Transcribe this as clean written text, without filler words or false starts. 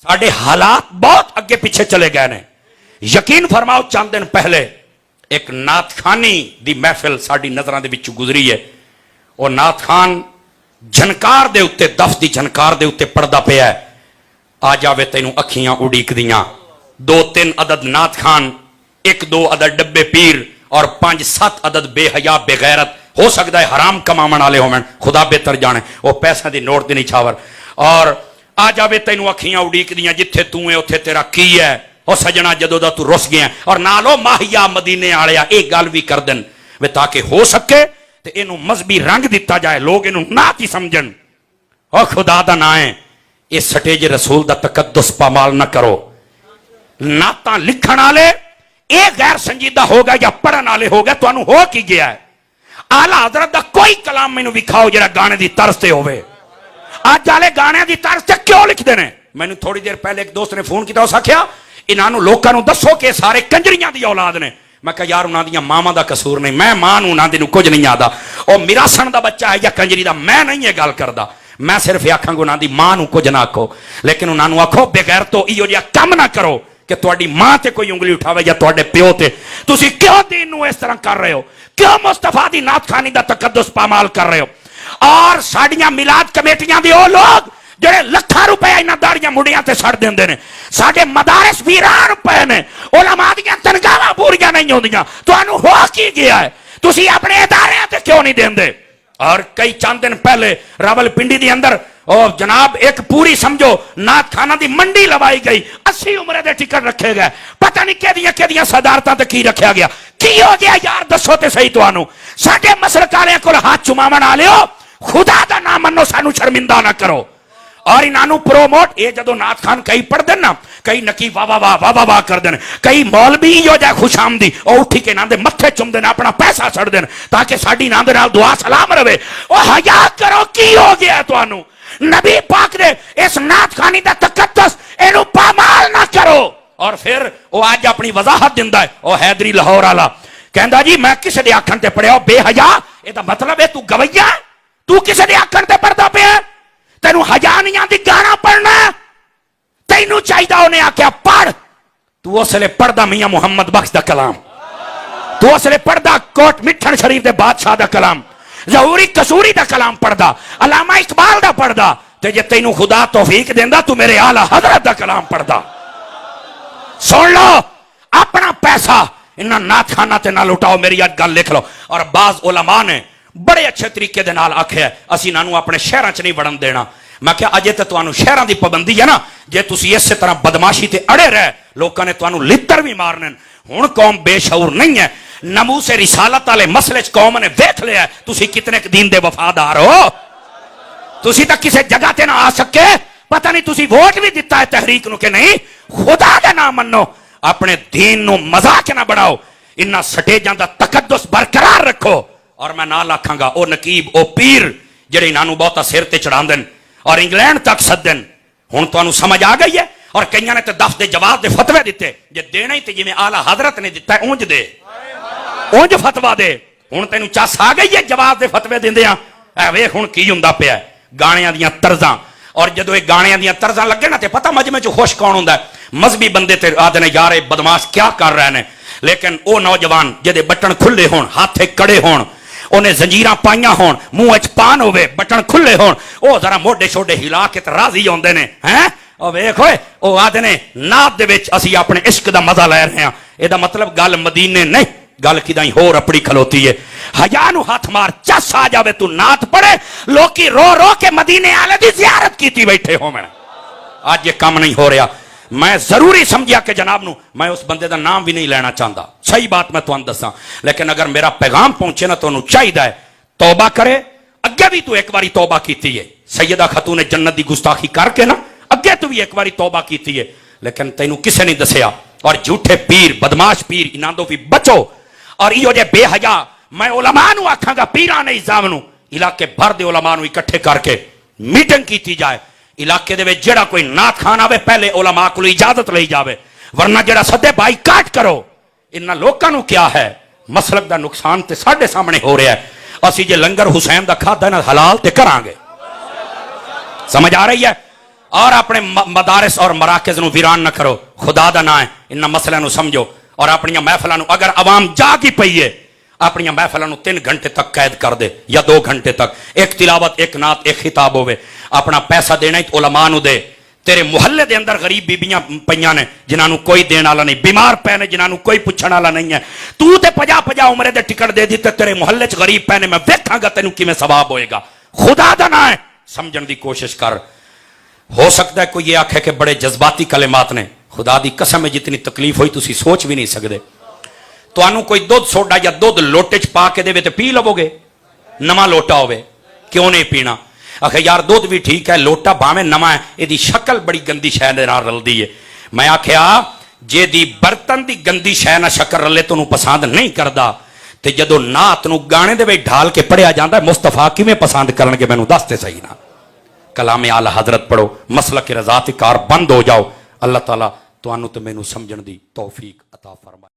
साडे हालात बहुत अगे पिछे चले गए ने। यकीन फरमाओ चंद दिन पहले एक नात खानी दी महफिल साडी नजरां दे विचों गुजरी है। और नात खान झनकार दे उत्ते दफ दी झनकार दे उत्ते पढ़दा पिया है, आ जावे तैनूं अखियां उड़ीकदियां। 2-3 अदद नात खान, 1-2 अदद डब्बे पीर और 5-7 अदद बेहया बेगैरत, हो सकता है हराम कमावन वाले होवन, खुदा बेहतर जाने, वो पैसा दी नोट दी निछावर। और आ जावे तैनूं अखियां उड़ीकदियां, जिथे तू है उत्थे तेरा की है। और सजना जदों दा तू रुस गया और नालो माहिया मदीने वालिया ये गल भी कर देन वे, ताकि हो सके ते इनू मजहबी रंग दिता जाए, लोग इनू नात ही समझन। और खुदा दा ना है इस सटेज रसूल दा तकद्दुस पामाल ना करो। नातां लिखण वाले ये गैर संजीदा हो गया या पढ़न वाले हो गए, तुहानू हो की गया है? आला हजरत दा कोई कलाम मैनू विखाओ जिहड़ा गाने दी तर्ज ते होवे। अज वाले गाने दी तर्ज ते क्यों लिखदे ने? मैनू थोड़ी देर पहले एक दोस्त ने फोन किया, उस आख्या इन्हों लोगों को दसो कि सारे कंजरियां दी औलाद ने। मैं कहा यार उन्होंने दियां मावां दा कसूर नहीं, मैं मां नूं उन्हां दी नूं कुछ नहीं आता। और मिरासन दा बच्चा है या कंजरी दा, मैं नहीं ये गल करदा। मैं सिर्फ आखांगा उन्हां दी मां नूं कुछ ना आखो, लेकिन उन्होंने आखो बगैर तो इहो जिहा कम ना करो कि तुहाडी मां ते कोई उंगली उठावे या तुहाडे प्यो ते। तुसीं क्यों दीन नूं इस तरह कर रहे हो? क्यों मुस्तफा दी नात खानी दा तकद्दुस पामाल कर रहे हो? और साडियां मिलाद कमेटियां दे ओ लोग जेड़े लाखां रुपए इन्हां दाड़ियां मुंडियां ते सड़ देंदे ने, साडे मदारस वीरान पे ने, उलमा दीयां तनखाहां पूरीआं नहीं होंदियां। तुहानू हो की गया है? तुसीं अपने इदारियां ते क्यों नहीं देंदे? और कई चंद दिन पहले रावलपिंडी दी अंदर और जनाब एक पूरी समझो नात खाना दी मंडी लवाई गई, 80 उम्र दे टिकट रखे गए, पता नहीं केदियां सदारतां ते की रखा गया। की हो गया यार दसो ते सही तुहानू? साडे मसलक वालियां कोल हाथ चुमावन वालिओ, खुदा दा नाम मन्नो, सानू शर्मिंदा ना करो। और इन्हों प्रोमोट ये जो नात खान कई पढ़ते ना, कई नकी वाह वाह वाह वाह वाह कर देन, कई मौलवी हो जाए खुशामदी और उठी के नाम दे मत्थे चुमदे ने, अपना पैसा छड़ देन ताकि साडी नाम दे नाल दुआ सलाम रहे। ओ हया करो, की हो गया तुहानू? नबी पाक ने इस नात खानी दा तकद्दुस इनू पामाल ना करो। और फिर वो आज अपनी वजाहत दिंदा है, ओ हैदरी लाहौर वाला कहंदा जी मैं किसे दे आखण ते पढ़िया बेहया, एदा मतलब है तू गवैया, तू किसे दे आखण ते पढ़दा पिया? तेनू हजा नहीं आती गाना पढ़ना? तेनू चाहिए उन्हें आख्या पढ़। तू उसले पढ़दा मियां मुहम्मद बख्श दा कलाम, तू उसले पढ़दा कोट मिठन शरीफ दे बादशाह दा कलाम, ज़हूरी कसूरी दा कलाम पढ़दा, अलामा इकबाल दा पढ़दा। ते जे तेनू खुदा तौफीक देंदा तू मेरे आला हजरत दा कलाम पढ़दा। सुन लो, अपना पैसा इन्हां नात खाना ते ना लुटाओ, मेरी अज गल लिख लो। और बाज उलमा ने बड़े अच्छे तरीके दे नाल आख्या असीं इन्हां नूं अपने शहरां च नहीं वड़न देना। मैं क्या अजे तो तुहानूं शहरां दी पाबंदी है ना, जे तुसीं इस तरह बदमाशी ते अड़े रहे लोगों ने तुहानूं लित्तर भी मारने। हुण कौम बेशऊर नहीं है, नमूसे रिसालत वाले मसले च कौम ने वेख लिया तुसीं कितने दीन दे वफादार हो। तुसीं तां किसी जगह ते ना आ सके, पता नहीं तुसीं वोट भी दिता है तहरीक नूं कि नहीं। खुदा दा नाम मन्नो, अपने दीन नूं मजाक ना बढ़ाओ, इन्हां सटेजां दा तकद्दुस बरकरार रखो। और मैं नाल आखांगा ओ नकीब ओ पीर जेड़े इन्हां बहुता सिर ते चढ़ांदे और इंग्लैंड तक सदन, हुण तुहानूं समझ आ गई है। और कईयां ने तो दफ दे जवाब दे फतवे दिते, जे देना ही तो जिवें आला हजरत ने दिता उंज दे, उंज फतवा दे। हुण तैनूं चस आ गई है जवाब दे फतवे दिंदियां? ऐ वेख हुण की हुंदा पिया गाणियां दियां तर्जां। और जदों ये गाणियां दियां तर्जां लगे ना ते पता मजमे च खुश कौन हुंदा? मजहबी बंदे ते आदे ने यार बदमाश क्या कर रहे ने। लेकिन वो नौजवान जिहदे बटन खुले होण, हाथे कड़े होण, उन्हें जंजीर पाइया हो, मुंह च पान हो, बटन खुले हो, जरा मोडे छोडे हिला के राजी आते हैं। हैं वेख वो आदे ने नात दे विच असी अपने इश्क दा मजा ले रहे हैं। एदा मतलब गल मदीने नहीं, गल किदां होर अपनी खलोती है। हया नूं हथ मार, चस आ जावे तू नात पढ़े, लोकी रो रो के मदीने आले दी ज़ियारत कीती बैठे होवन। अज ये काम नहीं हो रहा। मैं जरूरी समझिया कि जनाब नूं मैं उस बंदे का नाम भी नहीं लेना चाहता, सही बात मैं तुहानूं दसां, लेकिन अगर मेरा पैगाम पहुंचे ना तो उन्होंने चाहिए तौबा करे। अगे भी तू एक बारी तौबा की है, सैयदा खतून जन्नत की गुस्ताखी करके ना अगे तू भी एक बारी तौबा की है, लेकिन तेनों किसी नहीं दसिया। और झूठे पीर बदमाश पीर इन्हां तो भी बचो। और इहो जे बेहया मैं उलमा नूं आखांगा, पीरां ने इज़ाम नूं इलाके भर दे उलमा नूं इकट्ठे करके मीटिंग की जाए। इलाके दे विच जेड़ा कोई नात खान आवे पहले उलमा कोल इजाजत लई जावे, वरना जेड़ा सदे बाईकाट करो। इन्हां लोकां नूं क्या है, मसलक दा नुकसान ते साडे सामने हो रहा है। असीं जे लंगर हुसैन दा खादा ना हलाल ते करांगे, समझ आ रही है? और अपने मदारिस और मराकज नूं वीरान न करो। खुदा दा ना है इन्हां मसलियां नूं समझो और अपनी महफिलां नूं अगर आवाम जाग ही पई है अपनी महफिलां नूं 3 घंटे तक कैद कर दे या 2 घंटे तक, एक तिलावत, एक नात, एक खिताब होवे। अपना पैसा देना ही उलमा नूं दे। तेरे मुहल्ले दे अंदर गरीब बीबियां पईयां ने जिन्हां कोई देने वाला नहीं, बीमार पे ने जिन्हां कोई पुछण वाला नहीं है। तू ते 50-50 उम्रे दे टिकट दे दी ते तेरे मुहल्ले च गरीब पैने, मैं वेखांगा तेनू किवें सवाब होएगा। खुदा दा ना है समझण दी कोशिश कर। हो सकता है कोई ये आखे कि बड़े जज्बाती कलिमात ने, खुदा दी कसम है जितनी तकलीफ हुई तुसी सोच भी नहीं सकते। तुहानू कोई दुध सोडा या दुध लोटे च पा के देवे तो पी लवोगे, नवा लोटा होवे क्यों नहीं पीना। आखे यार दुध भी ठीक है, लोटा भावें नवा है, यदी शक्ल बड़ी गंदी शै दे नाल रलदी है। मैं आख्या जे दी बर्तन दी गंदी शै ना शक्ल रले तो पसंद नहीं करदा, ते जदों नात नूं गाने दे विच ढाल के पढ़िया जांदा मुस्तफा किवें पसंद करनगे मैनूं दस ते सही ना। कलामे आला हजरत पढ़ो, मसलक रज़ातिकार बंद हो जाओ। अल्लाह ताला तुहानूं ते मैनूं समझण दी तौफीक अता फरमाए।